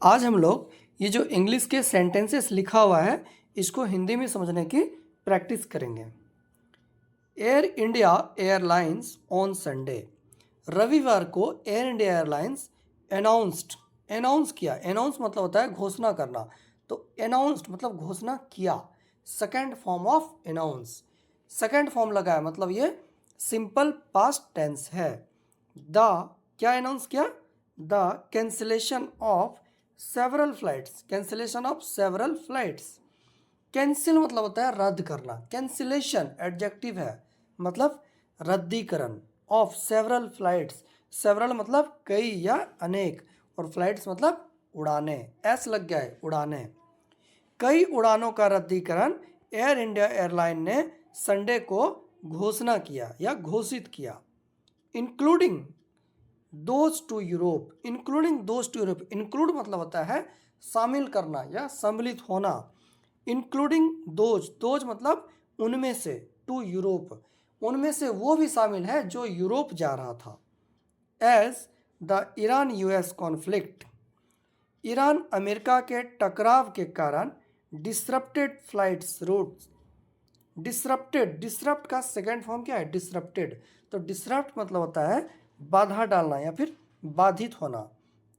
आज हम लोग ये जो इंग्लिश के सेंटेंसेस लिखा हुआ है इसको हिंदी में समझने की प्रैक्टिस करेंगे। Air India airlines on Sunday, रविवार को एयर इंडिया एयरलाइंस अनाउंस किया। अनाउंस मतलब होता है घोषणा करना, तो अनाउंस्ड मतलब घोषणा किया। Second form of announce, second form लगा है मतलब ये सिंपल पास्ट टेंस है। द क्या अनाउंस किया? The cancellation of several flights, cancellation of several flights. Cancel मतलब होता है रद्द करना, कैंसिलेशन एडजेक्टिव है मतलब रद्दीकरण। ऑफ सेवरल फ्लाइट्स, सेवरल मतलब कई या अनेक, और फ्लाइट्स मतलब उड़ाने, एस लग गया है, उड़ाने। कई उड़ानों का रद्दीकरण एयर इंडिया एयरलाइन ने संडे को घोषणा किया या घोषित किया। Including those two Europe, including those two Europe, include मतलब होता है शामिल करना या सम्मिलित होना। इंक्लूडिंग दोज, दोज मतलब उनमें से, टू यूरोप उनमें से वो भी शामिल है जो यूरोप जा रहा था। As the Iran US conflict, Iran America के टकराव के कारण disrupted flights routes. Disrupted, disrupt का सेकेंड फॉर्म क्या है? डिसरप्टेड। तो डिसरप्ट मतलब होता है बाधा डालना या फिर बाधित होना।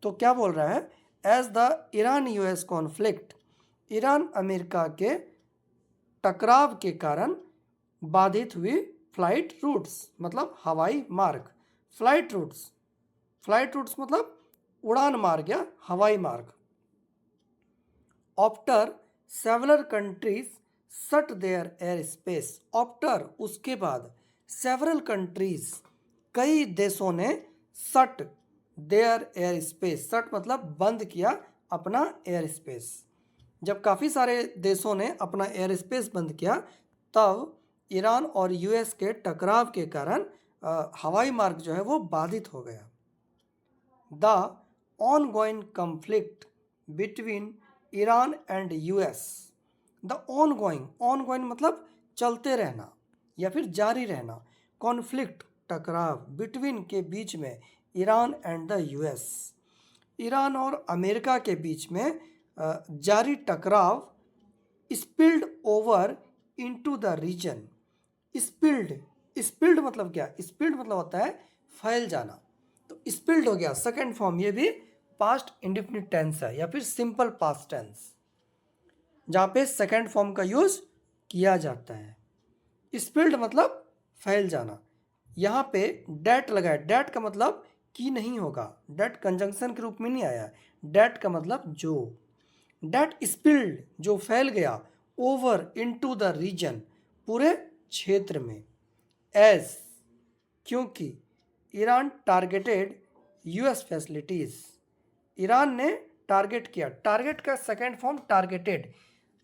तो क्या बोल रहा है? As the Iran US conflict, Iran America के टकराव के कारण बाधित हुई फ्लाइट रूट्स मतलब हवाई मार्ग। फ्लाइट रूट्स, फ्लाइट रूट्स मतलब उड़ान मार्ग या हवाई मार्ग। After several countries shut there air space, after उसके बाद, सेवरल कंट्रीज कई देशों ने shut there air space, shut मतलब बंद किया अपना एयर स्पेस। जब काफ़ी सारे देशों ने अपना एयर स्पेस बंद किया तब ईरान और यूएस के टकराव के कारण हवाई मार्ग जो है वो बाधित हो गया। The ongoing conflict between Iran and US, the ongoing, ongoing मतलब चलते रहना या फिर जारी रहना, कॉन्फ्लिक्ट टकराव, बिटवीन के बीच में, Iran and the US, Iran और अमेरिका के बीच में जारी टकराव। Spilled over into the region, spilled, spilled मतलब क्या? स्पिल्ड मतलब होता है फैल जाना, तो स्पिल्ड हो गया सेकेंड फॉर्म। ये भी पास्ट इंडेफिनिट टेंस है या फिर सिंपल पास्ट टेंस जहाँ पे सेकेंड फॉर्म का यूज किया जाता है। स्पिल्ड मतलब फैल जाना। यहाँ पे डेट लगा है, डेट का मतलब कि नहीं होगा, डेट कंजंक्शन के रूप में नहीं आया, डेट का मतलब जो। डेट स्पिल्ड जो फैल गया, ओवर इनटू द रीजन पूरे क्षेत्र में। एज क्योंकि, Iran targeted US facilities, Iran ने टारगेट किया, टारगेट का सेकेंड फॉर्म टारगेटेड।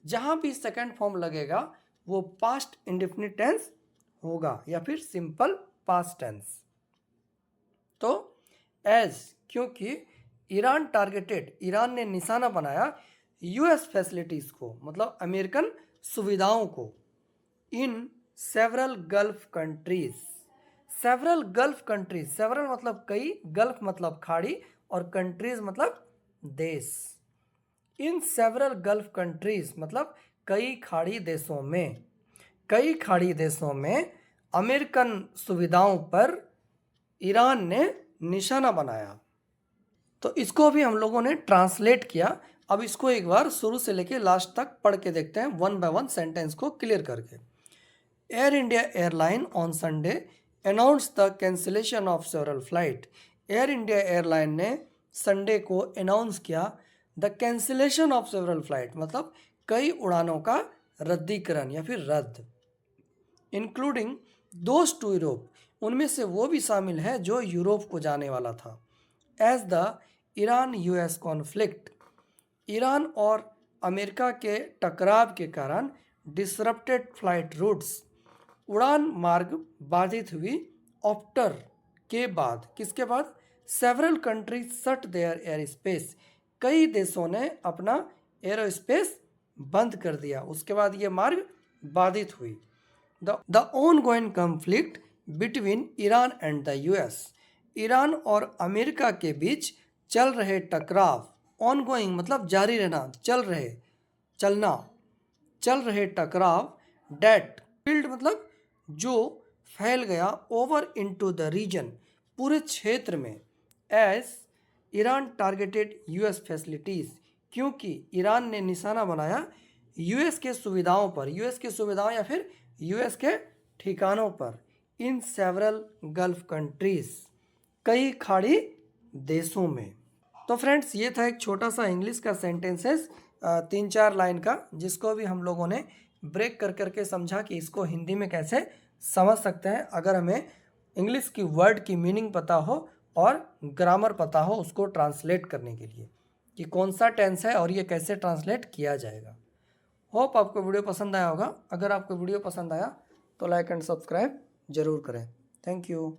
जहाँ भी सेकेंड फॉर्म लगेगा वो पास्ट इंडेफिनिट टेंस होगा या फिर सिंपल पास्ट टेंस। तो एज क्योंकि, ईरान टारगेटेड ईरान ने निशाना बनाया यूएस फैसिलिटीज को मतलब अमेरिकन सुविधाओं को। In several gulf countries, several gulf countries, several मतलब कई, गल्फ मतलब खाड़ी और कंट्रीज मतलब देश। इन सेवरल गल्फ कंट्रीज मतलब कई खाड़ी देशों में, कई खाड़ी देशों में अमेरिकन सुविधाओं पर ईरान ने निशाना बनाया। तो इसको भी हम लोगों ने ट्रांसलेट किया। अब इसको एक बार शुरू से लेके लास्ट तक पढ़ के देखते हैं वन बाय वन सेंटेंस को क्लियर करके। Air India airline on Sunday announce the cancellation of several flight, air India airline ने संडे को अनाउंस किया the cancellation of several flight मतलब कई उड़ानों का रद्दीकरण या फिर रद्द। इंक्लूडिंग दोज टू यूरोप, उनमें से वो भी शामिल है जो यूरोप को जाने वाला था। As the Iran US conflict, Iran और अमेरिका के टकराव के कारण डिसरप्टेड फ्लाइट रूट्स, उड़ान मार्ग बाधित हुई। आफ्टर के बाद, किसके बाद? Several countries shut there air space, कई देशों ने अपना एरोस्पेस बंद कर दिया, उसके बाद ये मार्ग बाधित हुई। The ongoing conflict between Iran and the US, Iran और अमेरिका के बीच चल रहे टकराव, ऑनगोइंग मतलब जारी रहना, चलना, चल रहे टकराव। डेट फील्ड मतलब जो फैल गया। ओवर इनटू द रीजन पूरे क्षेत्र में। S Iran targeted US facilities क्योंकि ईरान ने निशाना बनाया यूएस के सुविधाओं पर, यूएस की सुविधाओं या फिर यूएस के ठिकानों पर। इन सेवरल गल्फ कंट्रीज कई खाड़ी देशों में। तो फ्रेंड्स ये था एक छोटा सा इंग्लिश का सेंटेंसेस 3-4 लाइन का, जिसको भी हम लोगों ने ब्रेक कर करके समझा कि इसको हिंदी में कैसे समझ सकते हैं अगर हमें इंग्लिश की वर्ड की मीनिंग पता हो और ग्रामर पता हो उसको ट्रांसलेट करने के लिए कि कौन सा टेंस है और ये कैसे ट्रांसलेट किया जाएगा। होप आपको वीडियो पसंद आया होगा। अगर आपको वीडियो पसंद आया तो लाइक एंड सब्सक्राइब जरूर करें। Thank you.